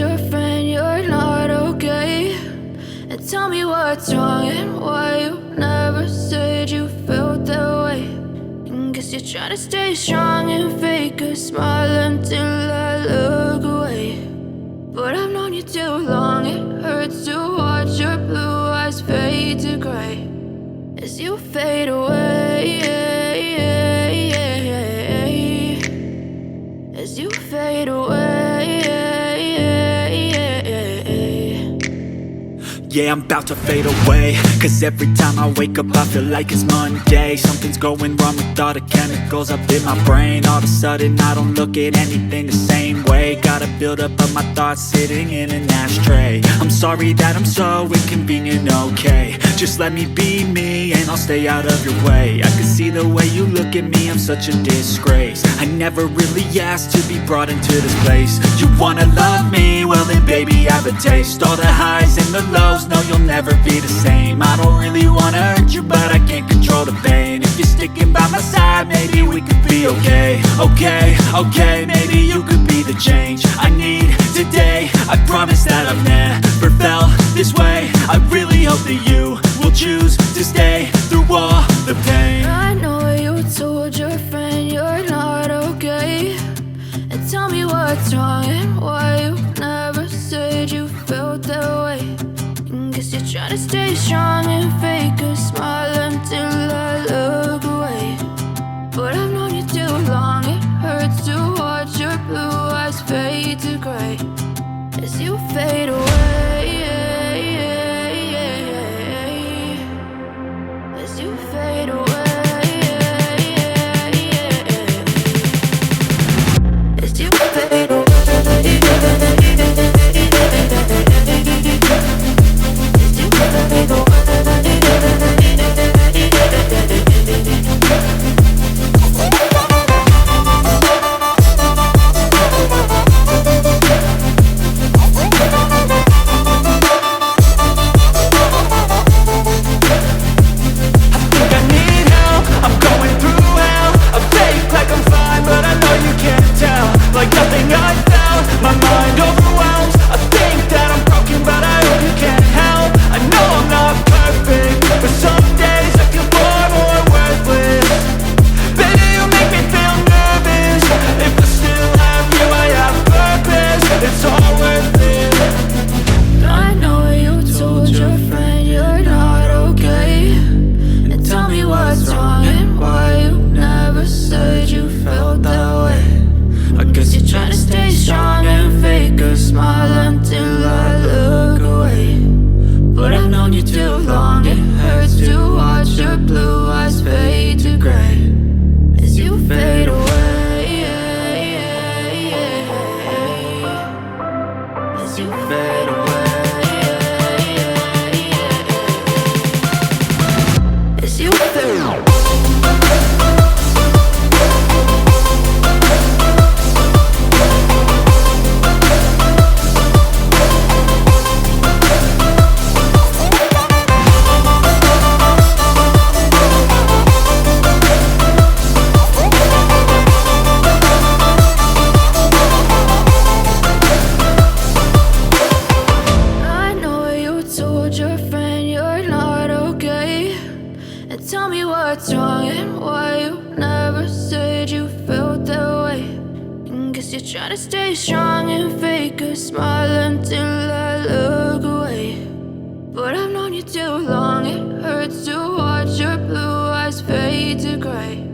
your friend you're not okay? And tell me what's wrong and why you never said you felt that way. And guess you're trying to stay strong and fake a smile until I look away. But I've known you too long, it hurts to watch your blue eyes fade to gray as you fade away, as you fade away. Yeah, I'm about to fade away, cause every time I wake up I feel like it's Monday. Something's going wrong with all the chemicals up in my brain. All of a sudden I don't look at anything the same way. Gotta build up of my thoughts sitting in an ashtray. I'm sorry that I'm so inconvenient, okay? Just let me be me and I'll stay out of your way. I can see the way you look at me, I'm such a disgrace. I never really asked to be brought into this place. You wanna love me? Well then baby I have a taste. All the highs and the lows, no you'll never be the same. I don't really wanna hurt you but I can't control the pain. If you're sticking by my side maybe we could be okay. Okay, maybe you could be the change I need today. I promise that I've never felt this way. I really hope that you will choose to stay through all the pain. I know you told your friend you're not okay. And tell me what's wrong and why you never said you felt that way. And guess you're trying to stay strong and fake a smile until I look away. But I've known you too long, it hurts to watch your blue eyes fade to gray as you fade away, as you fade away, as you fade away. Like nothing I felt, my mind overwhelms. I think that I'm broken but I hope you can't help. I know I'm not perfect, but some days I feel far more worthless. Baby, you make me feel nervous. If I still have you, I have purpose. It's all worth it. I know you told your friend you're not okay. And tell me what's wrong and why you never said you felt that way. I guess you're trying to stay strong and fake a smile until I look away. But I've known you too long, it hurts to watch your blue eyes fade to gray as you fade away, as you fade away, as you fade away. What's wrong and why you never said you felt that way. And guess you're trying to stay strong and fake a smile until I look away. But I've known you too long, it hurts to watch your blue eyes fade to gray.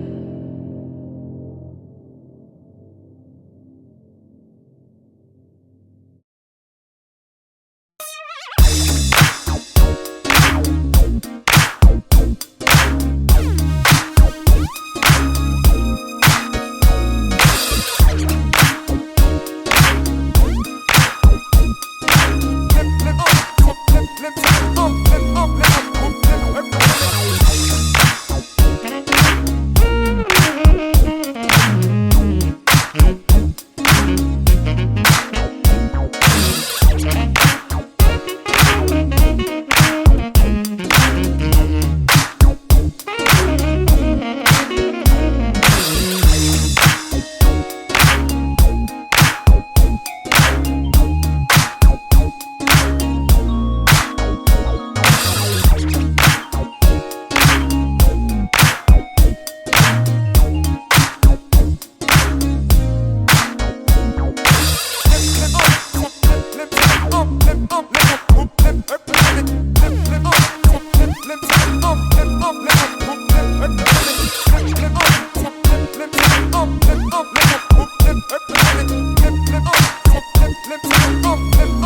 Flip